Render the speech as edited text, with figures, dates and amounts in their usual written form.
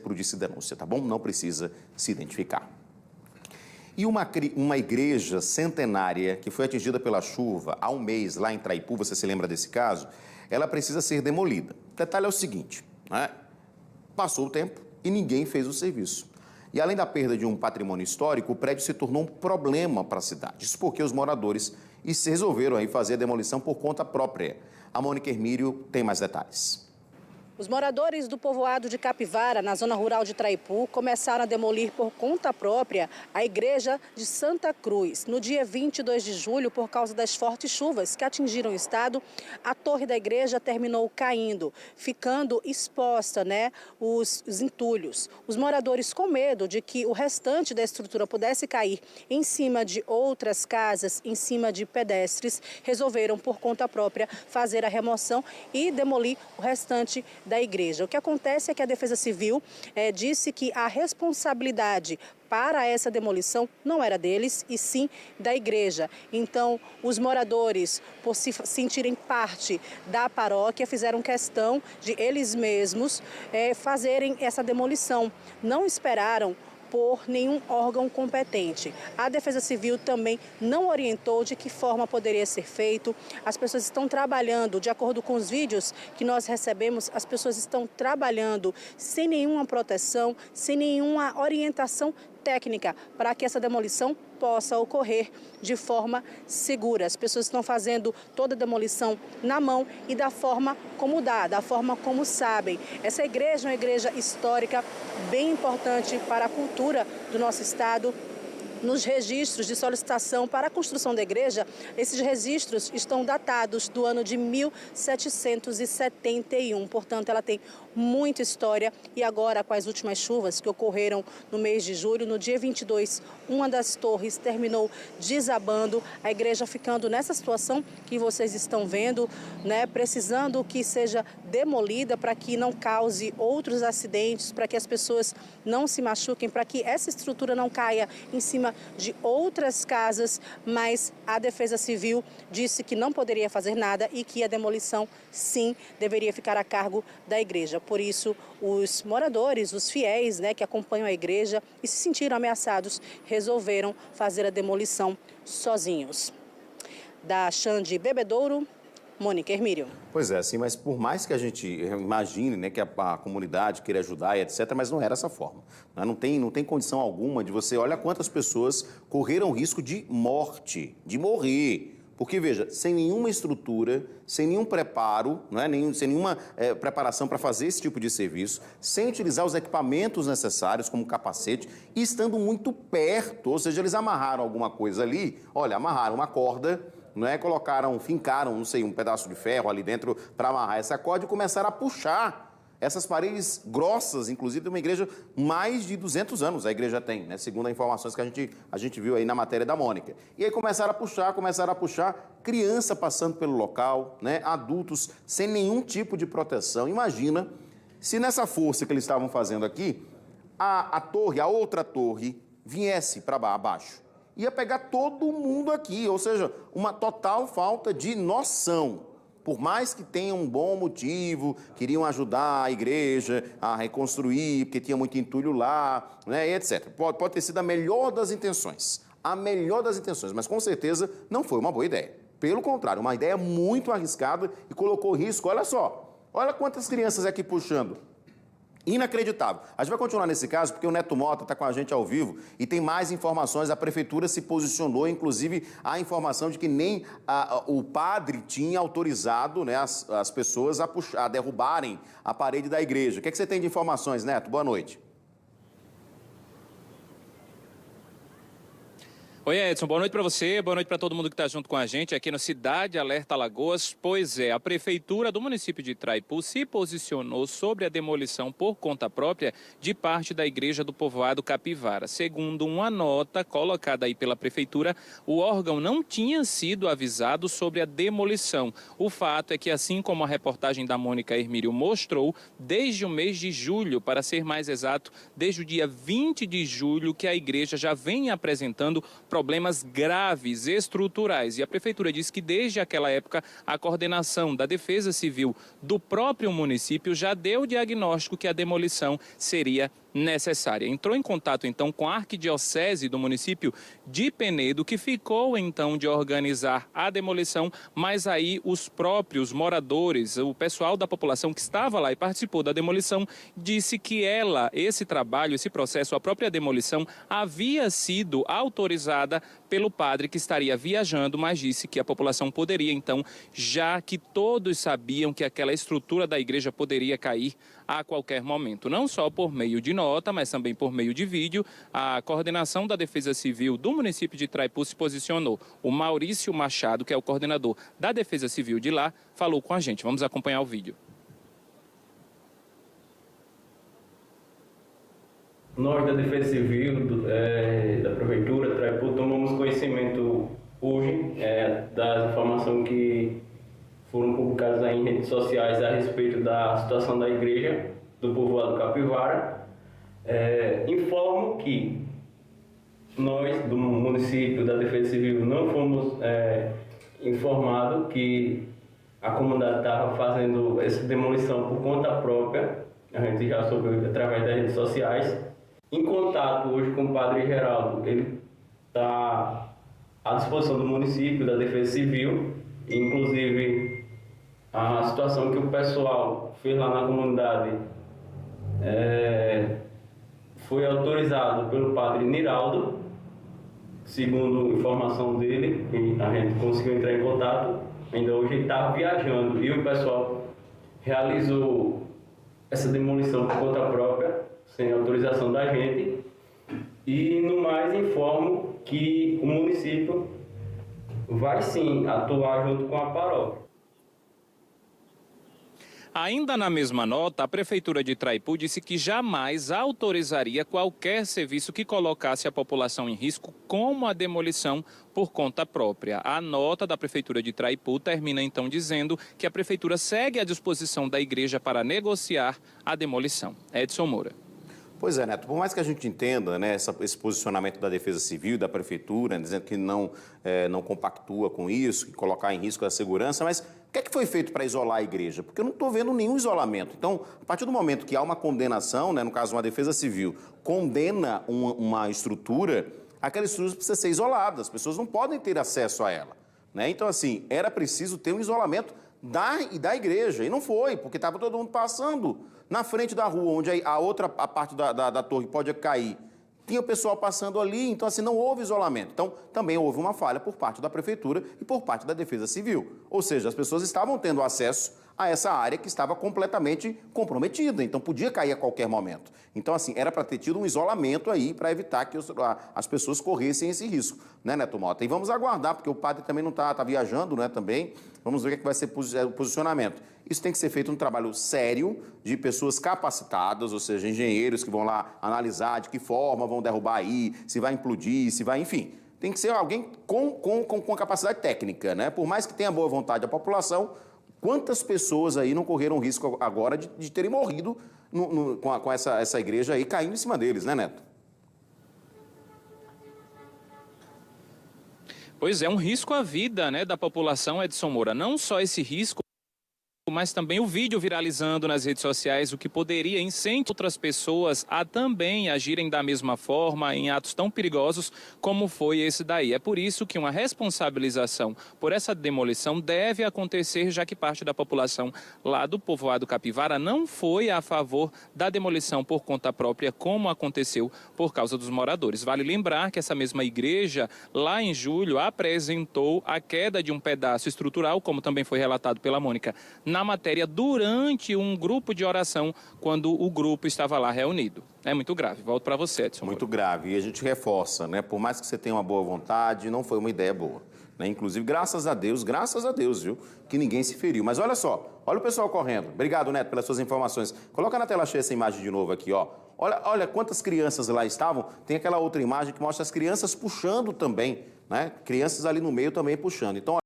por disse denúncia, tá bom? Não precisa se identificar. E uma igreja centenária que foi atingida pela chuva há um mês lá em Traipu, você se lembra desse caso? Ela precisa ser demolida. O detalhe é o seguinte, né? Passou o tempo e ninguém fez o serviço. E além da perda de um patrimônio histórico, o prédio se tornou um problema para a cidade. Isso porque os moradores resolveram aí fazer a demolição por conta própria. A Mônica Hermírio tem mais detalhes. Os moradores do povoado de Capivara, na zona rural de Traipu, começaram a demolir por conta própria a igreja de Santa Cruz. No dia 22 de julho, por causa das fortes chuvas que atingiram o estado, a torre da igreja terminou caindo, ficando exposta, os entulhos. Os moradores, com medo de que o restante da estrutura pudesse cair em cima de outras casas, em cima de pedestres, resolveram, por conta própria, fazer a remoção e demolir o restante da igreja. O que acontece é que a Defesa Civil disse que a responsabilidade para essa demolição não era deles, e sim da igreja. Então, os moradores, por se sentirem parte da paróquia, fizeram questão de eles mesmos fazerem essa demolição. Não esperaram por nenhum órgão competente. A Defesa Civil também não orientou de que forma poderia ser feito. As pessoas estão trabalhando, de acordo com os vídeos que nós recebemos, as pessoas estão trabalhando sem nenhuma proteção, sem nenhuma orientação técnica para que essa demolição possa ocorrer de forma segura. As pessoas estão fazendo toda a demolição na mão e da forma como dá, da forma como sabem. Essa igreja é uma igreja histórica bem importante para a cultura do nosso estado. Nos registros de solicitação para a construção da igreja, esses registros estão datados do ano de 1771. Portanto, ela tem muita história e agora, com as últimas chuvas que ocorreram no mês de julho, no dia 22, uma das torres terminou desabando, a igreja ficando nessa situação que vocês estão vendo, precisando que seja demolida para que não cause outros acidentes, para que as pessoas não se machuquem, para que essa estrutura não caia em cima de outras casas, mas a Defesa Civil disse que não poderia fazer nada e que a demolição, sim, deveria ficar a cargo da igreja. Por isso, os moradores, os fiéis, que acompanham a igreja e se sentiram ameaçados, resolveram fazer a demolição sozinhos. Da Xande Bebedouro, Mônica Hermírio. Pois é, sim, mas por mais que a gente imagine, que a comunidade queira ajudar e etc., mas não era essa forma. Não tem condição alguma de você... Olha quantas pessoas correram risco de morte, de morrer. Porque, veja, sem nenhuma estrutura, sem nenhum preparo, sem nenhuma preparação para fazer esse tipo de serviço, sem utilizar os equipamentos necessários, como capacete, e estando muito perto, ou seja, eles amarraram alguma coisa ali, amarraram uma corda, fincaram, um pedaço de ferro ali dentro para amarrar essa corda e começaram a puxar essas paredes grossas, inclusive de uma igreja mais de 200 anos a igreja tem, segundo as informações que a gente viu aí na matéria da Mônica. E aí começaram a puxar, criança passando pelo local, adultos sem nenhum tipo de proteção. Imagina se nessa força que eles estavam fazendo aqui, a outra torre, viesse para abaixo. Ia pegar todo mundo aqui, ou seja, uma total falta de noção. Por mais que tenham um bom motivo, queriam ajudar a igreja a reconstruir, porque tinha muito entulho lá, e etc. Pode ter sido a melhor das intenções, mas com certeza não foi uma boa ideia. Pelo contrário, uma ideia muito arriscada e colocou risco. Olha só, olha quantas crianças aqui puxando. Inacreditável. A gente vai continuar nesse caso porque o Neto Mota está com a gente ao vivo e tem mais informações. A prefeitura se posicionou, inclusive a informação de que nem o padre tinha autorizado as pessoas a derrubarem a parede da igreja. O que é que você tem de informações, Neto? Boa noite. Oi, Edson, boa noite para você, boa noite para todo mundo que está junto com a gente aqui no Cidade Alerta Alagoas. Pois é, a Prefeitura do município de Traipu se posicionou sobre a demolição por conta própria de parte da igreja do povoado Capivara. Segundo uma nota colocada aí pela Prefeitura, o órgão não tinha sido avisado sobre a demolição. O fato é que, assim como a reportagem da Mônica Hermírio mostrou, desde o mês de julho, para ser mais exato, desde o dia 20 de julho, que a igreja já vem apresentando problemas graves, estruturais. E a Prefeitura disse que desde aquela época a coordenação da Defesa Civil do próprio município já deu o diagnóstico que a demolição seria necessária. Entrou em contato então com a arquidiocese do município de Penedo, que ficou então de organizar a demolição, mas aí os próprios moradores, o pessoal da população que estava lá e participou da demolição, disse que esse trabalho, esse processo, a própria demolição havia sido autorizada pelo padre que estaria viajando, mas disse que a população poderia então, já que todos sabiam que aquela estrutura da igreja poderia cair a qualquer momento, não só por meio de nota, mas também por meio de vídeo. A coordenação da Defesa Civil do município de Traipu se posicionou. O Maurício Machado, que é o coordenador da Defesa Civil de lá, falou com a gente. Vamos acompanhar o vídeo. Nós da Defesa Civil, da Prefeitura de Traipu, tomamos conhecimento hoje das informações que foram publicadas aí em redes sociais a respeito da situação da igreja do povoado Capivara. Informo que nós, do município da Defesa Civil, não fomos informados que a comunidade estava fazendo essa demolição por conta própria. A gente já soube através das redes sociais. Em contato hoje com o padre Geraldo, ele está à disposição do município, da Defesa Civil, inclusive a situação que o pessoal fez lá na comunidade foi autorizado pelo padre Niraldo, segundo informação dele, que a gente conseguiu entrar em contato. Ainda hoje ele estava viajando e o pessoal realizou essa demolição por conta própria, sem autorização da gente. E no mais informo que o município vai sim atuar junto com a paróquia. Ainda na mesma nota, a Prefeitura de Traipu disse que jamais autorizaria qualquer serviço que colocasse a população em risco, como a demolição por conta própria. A nota da Prefeitura de Traipu termina então dizendo que a Prefeitura segue à disposição da igreja para negociar a demolição. Edson Moura. Pois é, Neto, por mais que a gente entenda, né, esse posicionamento da Defesa Civil e da Prefeitura, dizendo que não compactua com isso, que colocar em risco a segurança, mas o que é que foi feito para isolar a igreja? Porque eu não estou vendo nenhum isolamento. Então, a partir do momento que há uma condenação, né, no caso uma Defesa Civil, condena uma estrutura, aquela estrutura precisa ser isolada, as pessoas não podem ter acesso a ela. Né? Então, assim, era preciso ter um isolamento da igreja, e não foi, porque estava todo mundo passando na frente da rua, onde a parte da torre pode cair. Tinha o pessoal passando ali, então assim, não houve isolamento. Então, também houve uma falha por parte da Prefeitura e por parte da Defesa Civil. Ou seja, as pessoas estavam tendo acesso a essa área que estava completamente comprometida, então podia cair a qualquer momento. Então, assim, era para ter tido um isolamento aí para evitar que as pessoas corressem esse risco, né, Neto Mota? E vamos aguardar, porque o padre também não está viajando, né, também. Vamos ver o que vai ser o posicionamento. Isso tem que ser feito um trabalho sério de pessoas capacitadas, ou seja, engenheiros que vão lá analisar de que forma vão derrubar aí, se vai implodir, se vai, enfim. Tem que ser alguém com capacidade técnica, né? Por mais que tenha boa vontade a população, quantas pessoas aí não correram risco agora de terem morrido com essa igreja aí caindo em cima deles, né, Neto? Pois é, um risco à vida, né, da população, Edson Moura. Não só esse risco, mas também o vídeo viralizando nas redes sociais, o que poderia incentivar outras pessoas a também agirem da mesma forma em atos tão perigosos como foi esse daí. É por isso que uma responsabilização por essa demolição deve acontecer, já que parte da população lá do povoado Capivara não foi a favor da demolição por conta própria, como aconteceu por causa dos moradores. Vale lembrar que essa mesma igreja, lá em julho, apresentou a queda de um pedaço estrutural, como também foi relatado pela Mônica, na matéria durante um grupo de oração, quando o grupo estava lá reunido. É muito grave. Volto para você, Edson. Muito grave. E a gente reforça, né? Por mais que você tenha uma boa vontade, não foi uma ideia boa. Né? Inclusive, graças a Deus, viu? Que ninguém se feriu. Mas olha só, olha o pessoal correndo. Obrigado, Neto, pelas suas informações. Coloca na tela cheia essa imagem de novo aqui, ó. Olha quantas crianças lá estavam. Tem aquela outra imagem que mostra as crianças puxando também, né? Crianças ali no meio também puxando. Então,